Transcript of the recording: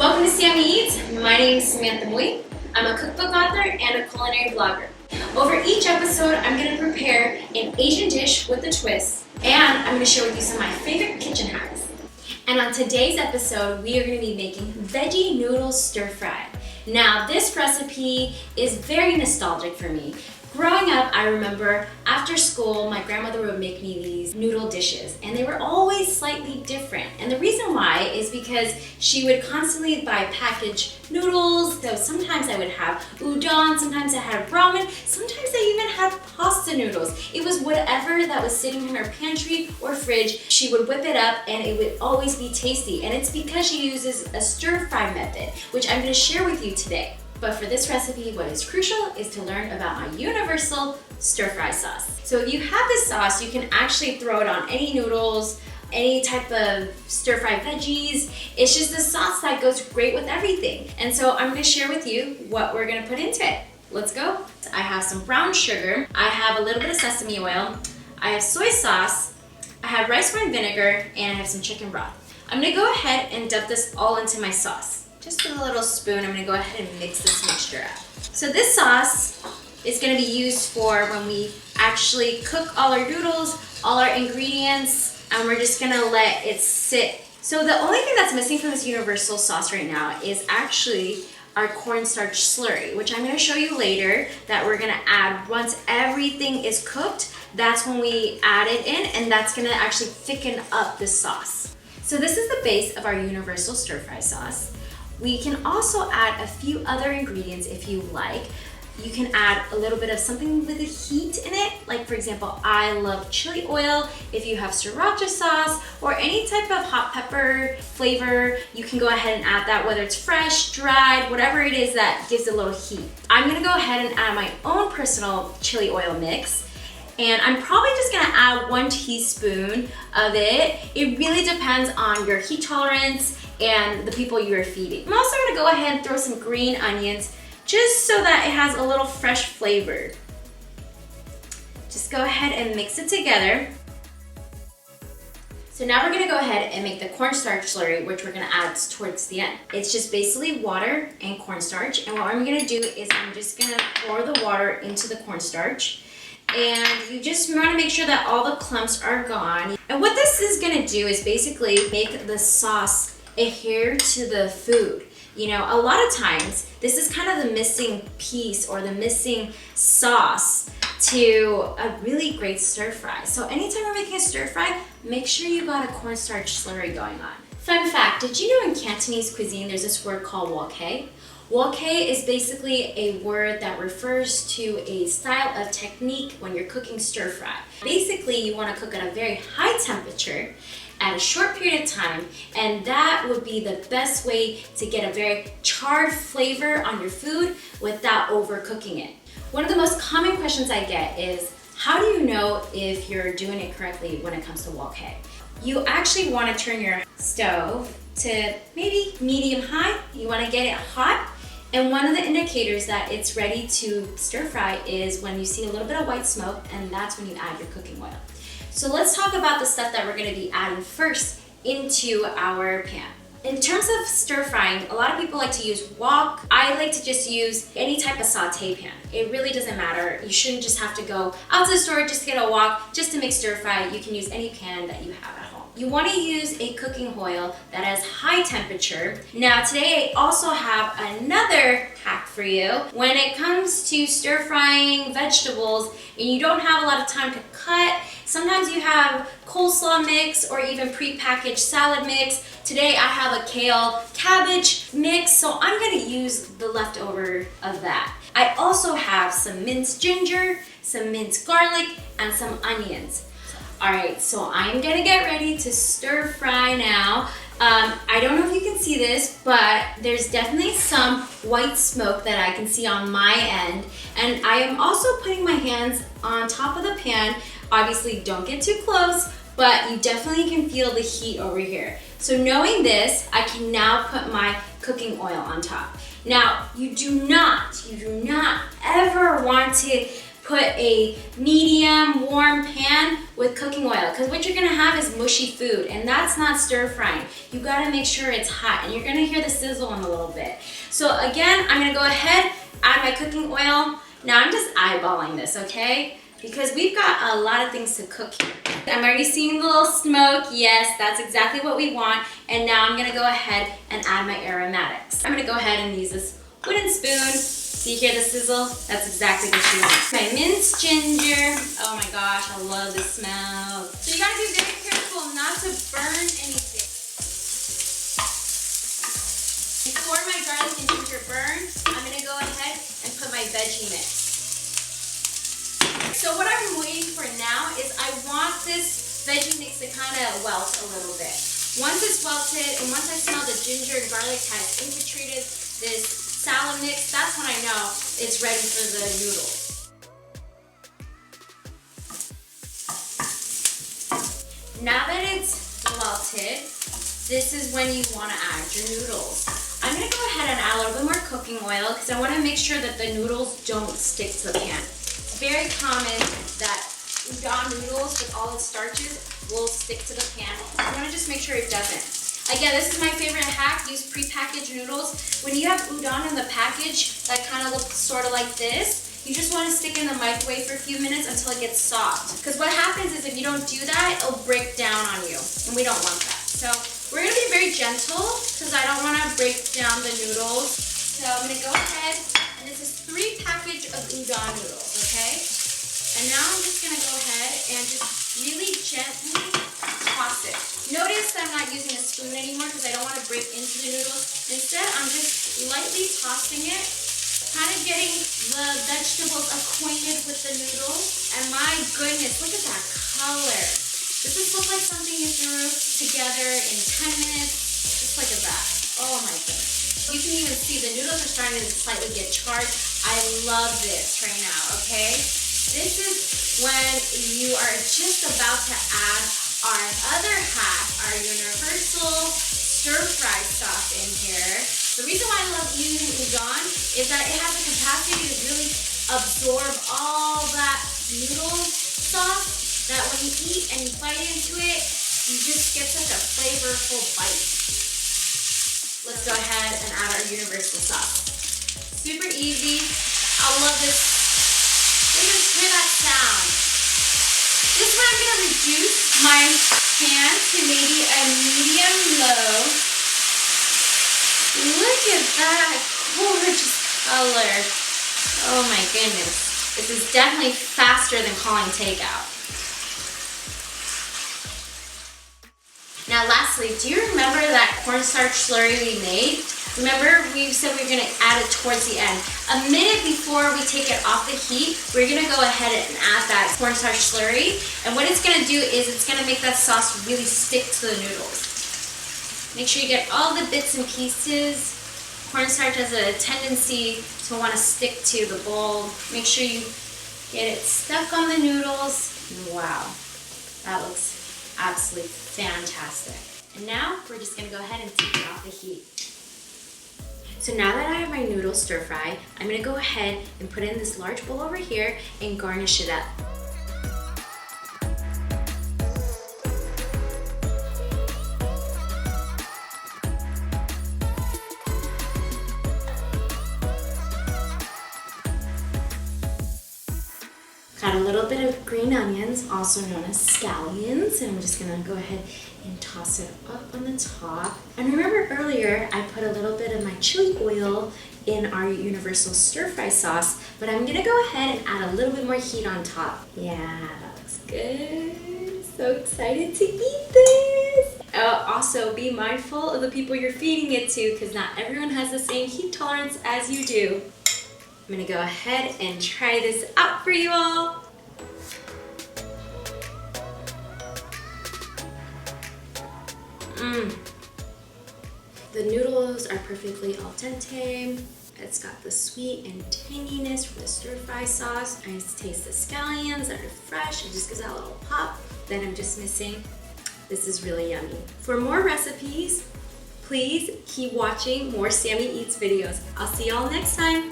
Welcome to Sammyeats. My name is Sammy. I'm a cookbook author and a culinary blogger. Over each episode, I'm going to prepare an Asian dish with a twist, and I'm going to share with you some of my favorite kitchen hacks. And on today's episode, we are going to be making veggie noodle stir fry. Now, this recipe is very nostalgic for me. Growing up, I remember after school, my grandmother would make me these noodle dishes, and they were always slightly different. And the reason why is because she would constantly buy packaged noodles. So sometimes I would have udon, sometimes I had ramen, sometimes I even had pasta noodles. It was whatever that was sitting in her pantry or fridge. She would whip it up and it would always be tasty. And it's because she uses a stir fry method, which I'm gonna share with you today. But for this recipe, what is crucial is to learn about my universal stir fry sauce. So if you have this sauce, you can actually throw it on any noodles, any type of stir fry veggies. It's just a sauce that goes great with everything. And so I'm gonna share with you what we're gonna put into it. Let's go. I have some brown sugar. I have a little bit of sesame oil. I have soy sauce. I have rice wine vinegar, and I have some chicken broth. I'm gonna go ahead and dump this all into my sauce. Just with a little spoon, I'm gonna go ahead and mix this mixture up. So this sauce is gonna be used for when we actually cook all our noodles, all our ingredients, and we're just gonna let it sit. So the only thing that's missing from this universal sauce right now is actually our cornstarch slurry, which I'm gonna show you later that we're gonna add once everything is cooked. That's when we add it in, and that's gonna actually thicken up the sauce. So this is the base of our universal stir fry sauce. We can also add a few other ingredients if you like. You can add a little bit of something with a heat in it. Like for example, I love chili oil. If you have sriracha sauce or any type of hot pepper flavor, you can go ahead and add that, whether it's fresh, dried, whatever it is that gives a little heat. I'm gonna go ahead and add my own personal chili oil mix. And I'm probably just gonna add 1 teaspoon of it. It really depends on your heat tolerance and the people you are feeding. I'm also gonna go ahead and throw some green onions just so that it has a little fresh flavor. Just go ahead and mix it together. So now we're gonna go ahead and make the cornstarch slurry, which we're gonna add towards the end. It's just basically water and cornstarch. And what I'm gonna do is I'm just gonna pour the water into the cornstarch. And you just want to make sure that all the clumps are gone. And what this is going to do is basically make the sauce adhere to the food. You know, a lot of times, this is kind of the missing piece or the missing sauce to a really great stir fry. So anytime you're making a stir fry, make sure you got a cornstarch slurry going on. Fun fact, did you know in Cantonese cuisine there's this word called wok? Wok is basically a word that refers to a style of technique when you're cooking stir fry. Basically, you want to cook at a very high temperature at a short period of time, and that would be the best way to get a very charred flavor on your food without overcooking it. One of the most common questions I get is, how do you know if you're doing it correctly when it comes to wok? You actually want to turn your stove to maybe medium high. You want to get it hot. And one of the indicators that it's ready to stir fry is when you see a little bit of white smoke, and that's when you add your cooking oil. So let's talk about the stuff that we're gonna be adding first into our pan. In terms of stir frying, a lot of people like to use wok. I like to just use any type of saute pan. It really doesn't matter. You shouldn't just have to go out to the store just to get a wok, just to make stir fry. You can use any pan that you have at home. You want to use a cooking oil that has high temperature. Now today I also have another hack for you. When it comes to stir frying vegetables and you don't have a lot of time to cut, sometimes you have coleslaw mix or even pre-packaged salad mix. Today I have a kale cabbage mix, so I'm gonna use the leftover of that. I also have some minced ginger, some minced garlic, and some onions. All right, so I'm gonna get ready to stir fry now. I don't know if you can see this, but there's definitely some white smoke that I can see on my end. And I am also putting my hands on top of the pan. Obviously, don't get too close, but you definitely can feel the heat over here. So knowing this, I can now put my cooking oil on top. Now, you do not ever want to put a medium warm pan with cooking oil, because what you're gonna have is mushy food, and that's not stir frying. You gotta make sure it's hot, and you're gonna hear the sizzle in a little bit. So again, I'm gonna go ahead, add my cooking oil. Now I'm just eyeballing this, okay? Because we've got a lot of things to cook here. I'm already seeing the little smoke. Yes, that's exactly what we want. And now I'm gonna go ahead and add my aromatics. I'm gonna go ahead and use this wooden spoon. So you hear the sizzle? That's exactly what you want. My minced ginger. Oh my gosh, I love the smell. So you gotta be very careful not to burn anything. Before my garlic and ginger burn, I'm gonna go ahead and put my veggie mix. So what I'm waiting for now is I want this veggie mix to kind of welt a little bit. Once it's welted and once I smell the ginger and garlic has infiltrated this salad mix, that's when I know it's ready for the noodles. Now that it's welted, this is when you want to add your noodles. I'm going to go ahead and add a little bit more cooking oil because I want to make sure that the noodles don't stick to the pan. It's very common that udon noodles with all its starches will stick to the pan. I want to just make sure it doesn't. Again, this is my favorite hack, use pre-packaged noodles. When you have udon in the package that kind of looks sort of like this, you just want to stick in the microwave for a few minutes until it gets soft. Because what happens is if you don't do that, it'll break down on you, and we don't want that. So we're going to be very gentle because I don't want to break down the noodles. So I'm going to go ahead, and this is 3 packages of udon noodles, okay? And now I'm just going to go ahead and just really gently toss it. Notice that I'm not using a spoon anymore because I don't want to break into the noodles. Instead, I'm just lightly tossing it, kind of getting the vegetables acquainted with the noodles. And my goodness, look at that color. Does this look like something you threw together in 10 minutes? Just look at that. Oh my goodness. You can even see the noodles are starting to slightly get charred. I love this right now, okay? This is when you are just about to add our other half, our universal stir-fry sauce in here. The reason why I love using udon is that it has the capacity to really absorb all that noodle sauce that when you eat and you bite into it, you just get such a flavorful bite. Let's go ahead and add our universal sauce. Super easy. I love this. Hear that sound. This is where I'm going to reduce my pan to maybe a medium low. Look at that gorgeous color. Oh my goodness. This is definitely faster than calling takeout. Now lastly, do you remember that cornstarch slurry we made? Remember we said we were going to add it towards the end. A minute before we take it off the heat, we're going to go ahead and add that cornstarch slurry. And what it's going to do is it's going to make that sauce really stick to the noodles. Make sure you get all the bits and pieces. Cornstarch has a tendency to want to stick to the bowl. Make sure you get it stuck on the noodles. Wow, that looks absolutely fantastic. And now we're just going to go ahead and take it off the heat. So now that I have my noodles stir fry, I'm going to go ahead and put it in this large bowl over here and garnish it up. Got a little bit of green onions, also known as scallions, and I'm just gonna go ahead and toss it up on the top. And remember earlier, I put a little bit of my chili oil in our universal stir-fry sauce, but I'm gonna go ahead and add a little bit more heat on top. Yeah, that looks good. So excited to eat this. Also, be mindful of the people you're feeding it to, because not everyone has the same heat tolerance as you do. I'm gonna go ahead and try this out for you all. The noodles are perfectly al dente. It's got the sweet and tanginess from the stir-fry sauce. I taste the scallions that are fresh. It just gives that little pop that I'm just missing. This is really yummy. For more recipes, please keep watching more Sammy Eats videos. I'll see y'all next time.